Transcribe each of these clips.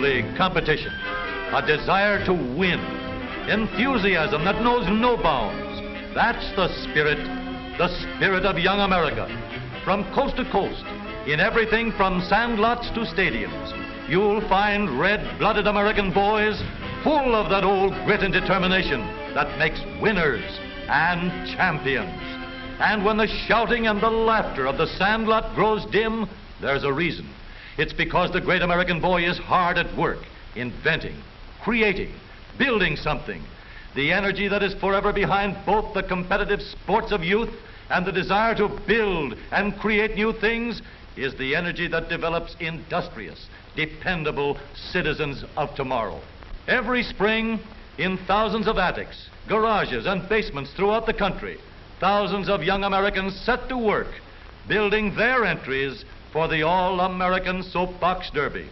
lively competition, a desire to win, enthusiasm that knows no bounds. That's the spirit of young America. From coast to coast, in everything from sandlots to stadiums, you'll find red-blooded American boys full of that old grit and determination that makes winners and champions. And when the shouting and the laughter of the sandlot grows dim, there's a reason. It's because the great American boy is hard at work, inventing, creating, building something. The energy that is forever behind both the competitive sports of youth and the desire to build and create new things is the energy that develops industrious, dependable citizens of tomorrow. Every spring, in thousands of attics, garages, and basements throughout the country, thousands of young Americans set to work building their entries for the All-American Soapbox Derby.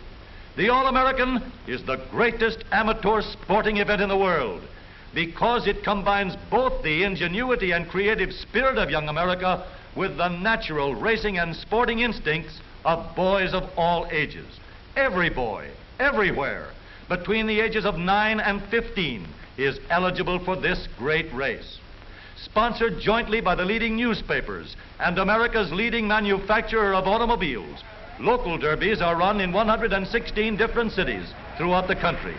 The All-American is the greatest amateur sporting event in the world because it combines both the ingenuity and creative spirit of young America with the natural racing and sporting instincts of boys of all ages. Every boy, everywhere, between the ages of 9 and 15 is eligible for this great race. Sponsored jointly by the leading newspapers and America's leading manufacturer of automobiles, local derbies are run in 116 different cities throughout the country.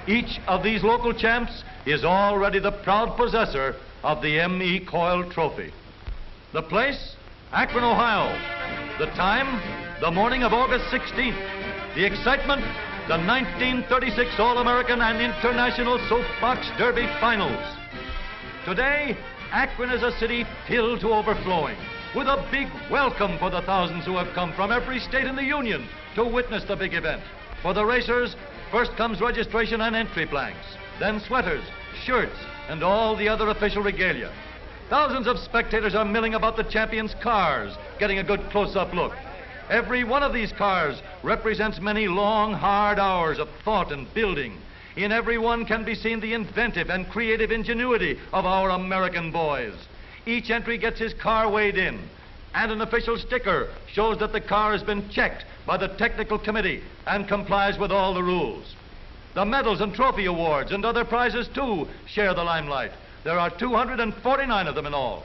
Each of these local champs is already the proud possessor of the M.E. Coyle Trophy. The place? Akron, Ohio. The time? The morning of August 16th. The excitement? The 1936 All-American and International Soapbox Derby Finals. Today, Akron is a city filled to overflowing, with a big welcome for the thousands who have come from every state in the Union to witness the big event. For the racers, first comes registration and entry blanks, then sweaters, shirts, and all the other official regalia. Thousands of spectators are milling about the champions' cars, getting a good close-up look. Every one of these cars represents many long, hard hours of thought and building. In every one can be seen the inventive and creative ingenuity of our American boys. Each entry gets his car weighed in, and an official sticker shows that the car has been checked by the technical committee and complies with all the rules. The medals and trophy awards and other prizes, too, share the limelight. There are 249 of them in all.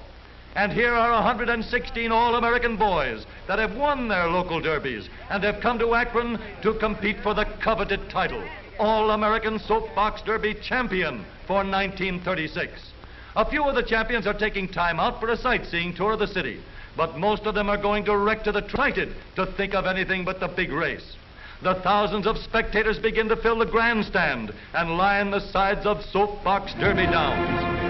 And here are 116 All-American boys that have won their local derbies and have come to Akron to compete for the coveted title, All-American Soapbox Derby Champion for 1936. A few of the champions are taking time out for a sightseeing tour of the city, but most of them are going direct to the excited to think of anything but the big race. The thousands of spectators begin to fill the grandstand and line the sides of Soapbox Derby downs.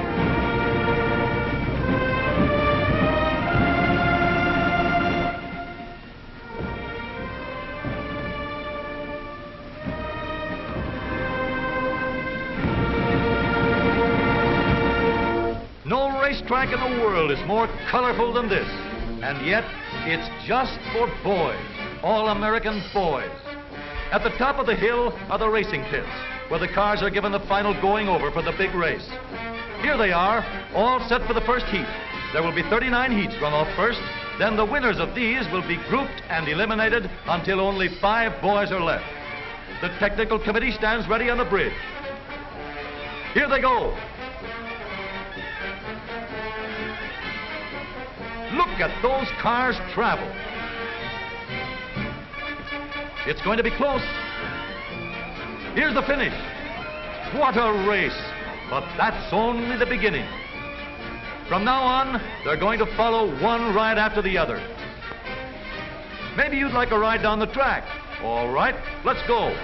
No racetrack in the world is more colorful than this, and yet it's just for boys, all-American boys. At the top of the hill are the racing pits, where the cars are given the final going over for the big race. Here they are, all set for the first heat. There will be 39 heats run off first, then the winners of these will be grouped and eliminated until only 5 boys are left. The technical committee stands ready on the bridge. Here they go. Look at those cars travel. It's going to be close. Here's the finish. What a race, but that's only the beginning. From now on, they're going to follow one ride after the other. Maybe you'd like a ride down the track. All right, let's go.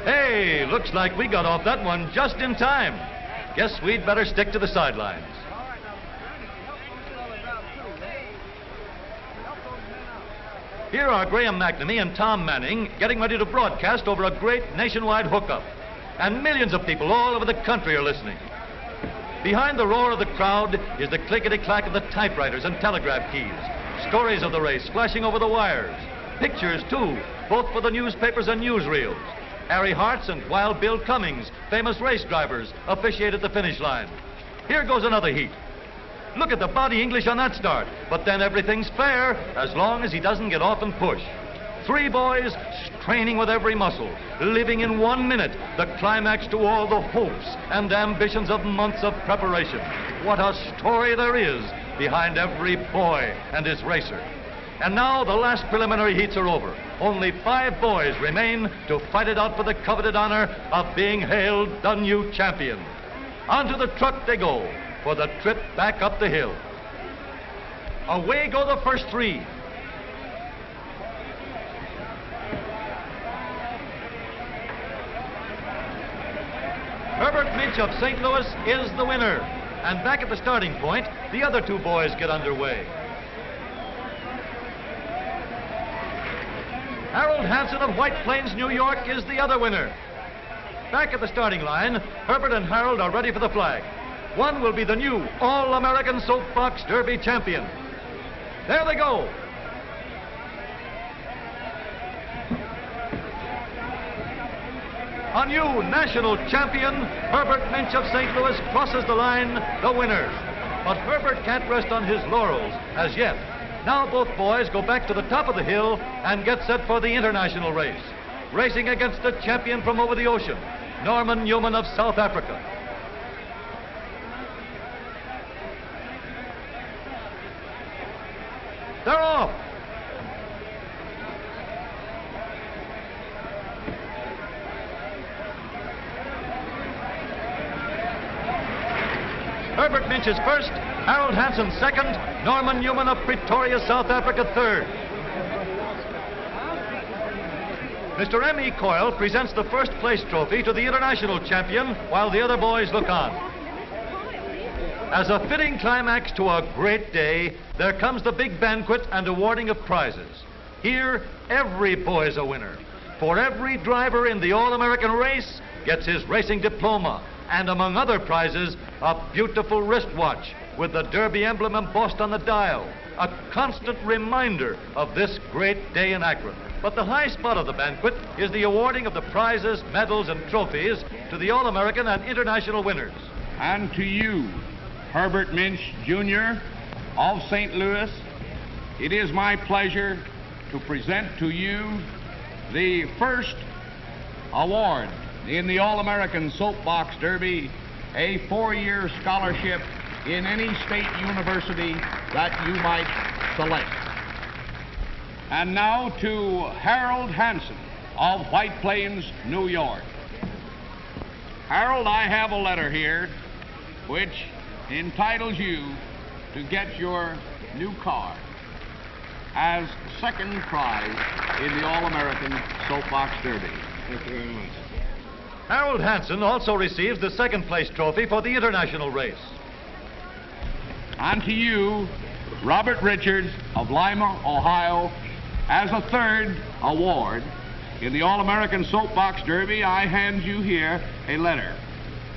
Hey, looks like we got off that one just in time. Guess we'd better stick to the sidelines. Here are Graham McNamee and Tom Manning getting ready to broadcast over a great nationwide hookup. And millions of people all over the country are listening. Behind the roar of the crowd is the clickety-clack of the typewriters and telegraph keys. Stories of the race flashing over the wires. Pictures, too, both for the newspapers and newsreels. Harry Hartz and Wild Bill Cummings, famous race drivers, officiate at the finish line. Here goes another heat. Look at the body English on that start. But then everything's fair as long as he doesn't get off and push. Three boys straining with every muscle, living in 1 minute the climax to all the hopes and ambitions of months of preparation. What a story there is behind every boy and his racer. And now the last preliminary heats are over. Only 5 boys remain to fight it out for the coveted honor of being hailed the new champion. Onto the truck they go for the trip back up the hill. Away go the first 3. Herbert Minch of St. Louis is the winner. And back at the starting point, the other 2 boys get underway. Harold Hansen of White Plains, New York is the other winner. Back at the starting line, Herbert and Harold are ready for the flag. One will be the new All-American Soapbox Derby champion. There they go. A new national champion, Herbert Minch of St. Louis, crosses the line, the winner. But Herbert can't rest on his laurels as yet. Now both boys go back to the top of the hill and get set for the international race. Racing against a champion from over the ocean, Norman Newman of South Africa. They're off. Herbert Minch is first, Harold Hansen second, Norman Newman of Pretoria, South Africa third. Mr. M.E. Coyle presents the first place trophy to the international champion while the other boys look on. As a fitting climax to a great day, there comes the big banquet and awarding of prizes. Here, every boy's a winner, for every driver in the All-American race gets his racing diploma, and among other prizes, a beautiful wristwatch with the Derby emblem embossed on the dial, a constant reminder of this great day in Akron. But the high spot of the banquet is the awarding of the prizes, medals, and trophies to the All-American and international winners. And to you, Herbert Minch, Jr. of St. Louis, it is my pleasure to present to you the first award in the All-American Soapbox Derby, a 4-year scholarship in any state university that you might select. And now to Harold Hansen of White Plains, New York. Harold, I have a letter here which entitles you to get your new car as second prize in the All-American Soapbox Derby. Thank you very much. Harold Hansen also receives the second place trophy for the international race. And to you, Robert Richards of Lima, Ohio, as a third award in the All-American Soapbox Derby, I hand you here a letter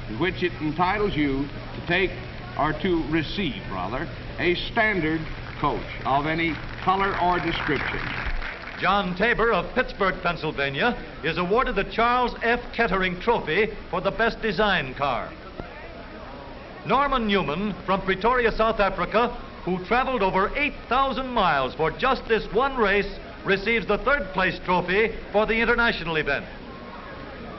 in which it entitles you to take, or to receive, rather, a standard coach of any color or description. John Tabor of Pittsburgh, Pennsylvania, is awarded the Charles F. Kettering Trophy for the best design car. Norman Newman from Pretoria, South Africa, who traveled over 8,000 miles for just this one race, receives the third place trophy for the international event.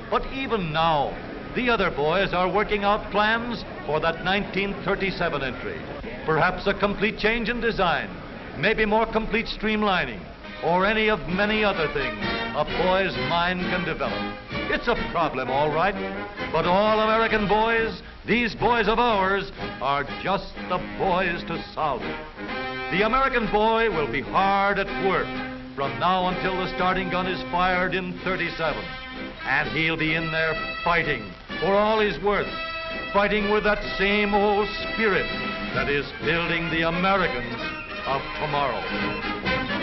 But even now, the other boys are working out plans for that 1937 entry. Perhaps a complete change in design, maybe more complete streamlining, or any of many other things a boy's mind can develop. It's a problem, all right, but all American boys, these boys of ours, are just the boys to solve it. The American boy will be hard at work from now until the starting gun is fired in 37. And he'll be in there fighting for all he's worth, fighting with that same old spirit that is building the Americans of tomorrow.